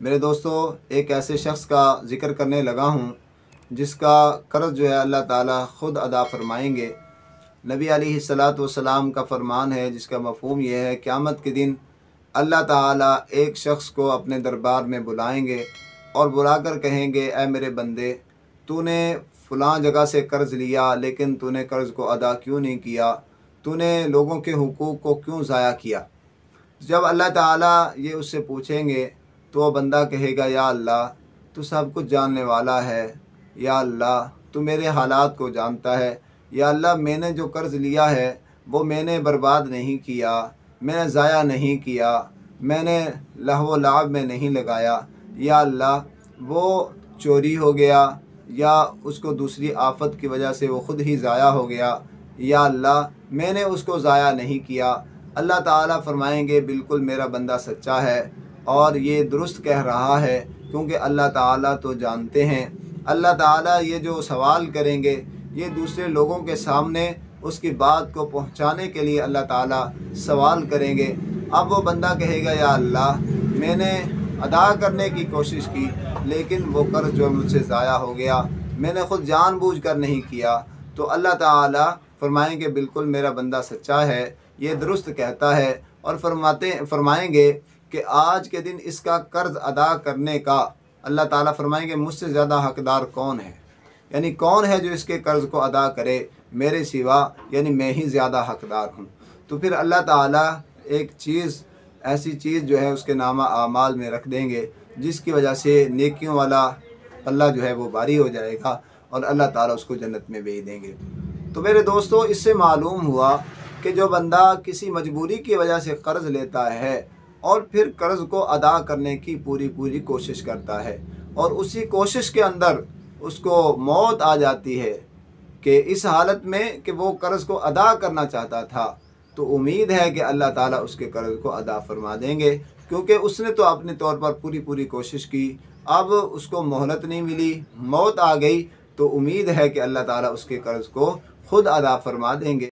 मेरे दोस्तों, एक ऐसे शख्स का ज़िक्र करने लगा हूँ जिसका कर्ज़ जो है अल्लाह ताला ख़ुद अदा फ़रमाएंगे। नबी अलैहिस्सलातु वस्सलाम का फ़रमान है जिसका मफ़हूम यह है, क़यामत के दिन अल्लाह ताला एक शख्स को अपने दरबार में बुलाएंगे और बुलाकर कहेंगे, ए मेरे बंदे, तूने फ़लाँ जगह से कर्ज़ लिया लेकिन तूने कर्ज़ को अदा क्यों नहीं किया? तूने लोगों के हुकूक़ को क्यों ज़ाया किया? जब अल्लाह ताला ये उससे पूछेंगे तो वह बंदा कहेगा, या अल्लाह, तू सब कुछ जानने वाला है। या अल्लाह, तू मेरे हालात को जानता है। या अल्लाह, मैंने जो कर्ज़ लिया है वो मैंने बर्बाद नहीं किया, मैंने ज़ाया नहीं किया, मैंने लहव लाभ में नहीं लगाया। या अल्लाह, वो चोरी हो गया या उसको दूसरी आफ़त की वजह से वो ख़ुद ही ज़ाया हो गया। या अल्लाह, मैंने उसको ज़ाया नहीं किया। अल्लाह ताला फ़रमाएंगे, बिल्कुल मेरा बंदा सच्चा है और ये दुरुस्त कह रहा है, क्योंकि अल्लाह ताला तो जानते हैं। अल्लाह ताला ये जो सवाल करेंगे ये दूसरे लोगों के सामने उसकी बात को पहुंचाने के लिए अल्लाह ताला सवाल करेंगे। अब वो बंदा कहेगा, या अल्लाह, मैंने अदा करने की कोशिश की लेकिन वो कर्ज़ जो मुझसे ज़ाया हो गया, मैंने ख़ुद जानबूझकर नहीं किया। तो अल्लाह ताला फ़रमाएंगे, बिल्कुल मेरा बंदा सच्चा है, ये दुरुस्त कहता है। और फरमाएंगे कि आज के दिन इसका कर्ज़ अदा करने का अल्लाह ताला फ़रमाएंगे, मुझसे ज़्यादा हक़दार कौन है? यानी कौन है जो इसके कर्ज़ को अदा करे मेरे सिवा, यानी मैं ही ज़्यादा हक़दार हूँ। तो फिर अल्लाह ताला एक चीज़, ऐसी चीज़ जो है उसके नामा आमाल में रख देंगे जिसकी वजह से नेकियों वाला पल्ला जो है वो भारी हो जाएगा और अल्लाह ताला उसको जन्नत में भेज देंगे। तो मेरे दोस्तों, इससे मालूम हुआ कि जो बंदा किसी मजबूरी की वजह से कर्ज़ लेता है और फिर कर्ज़ को अदा करने की पूरी कोशिश करता है और उसी कोशिश के अंदर उसको मौत आ जाती है कि इस हालत में कि वो कर्ज़ को अदा करना चाहता था, तो उम्मीद है कि अल्लाह ताला उसके कर्ज़ को अदा फ़रमा देंगे, क्योंकि उसने तो अपने तौर पर पूरी कोशिश की। अब उसको मोहलत नहीं मिली, मौत आ गई, तो उम्मीद है कि अल्लाह ताला उसके कर्ज़ को ख़ुद अदा फ़रमा देंगे।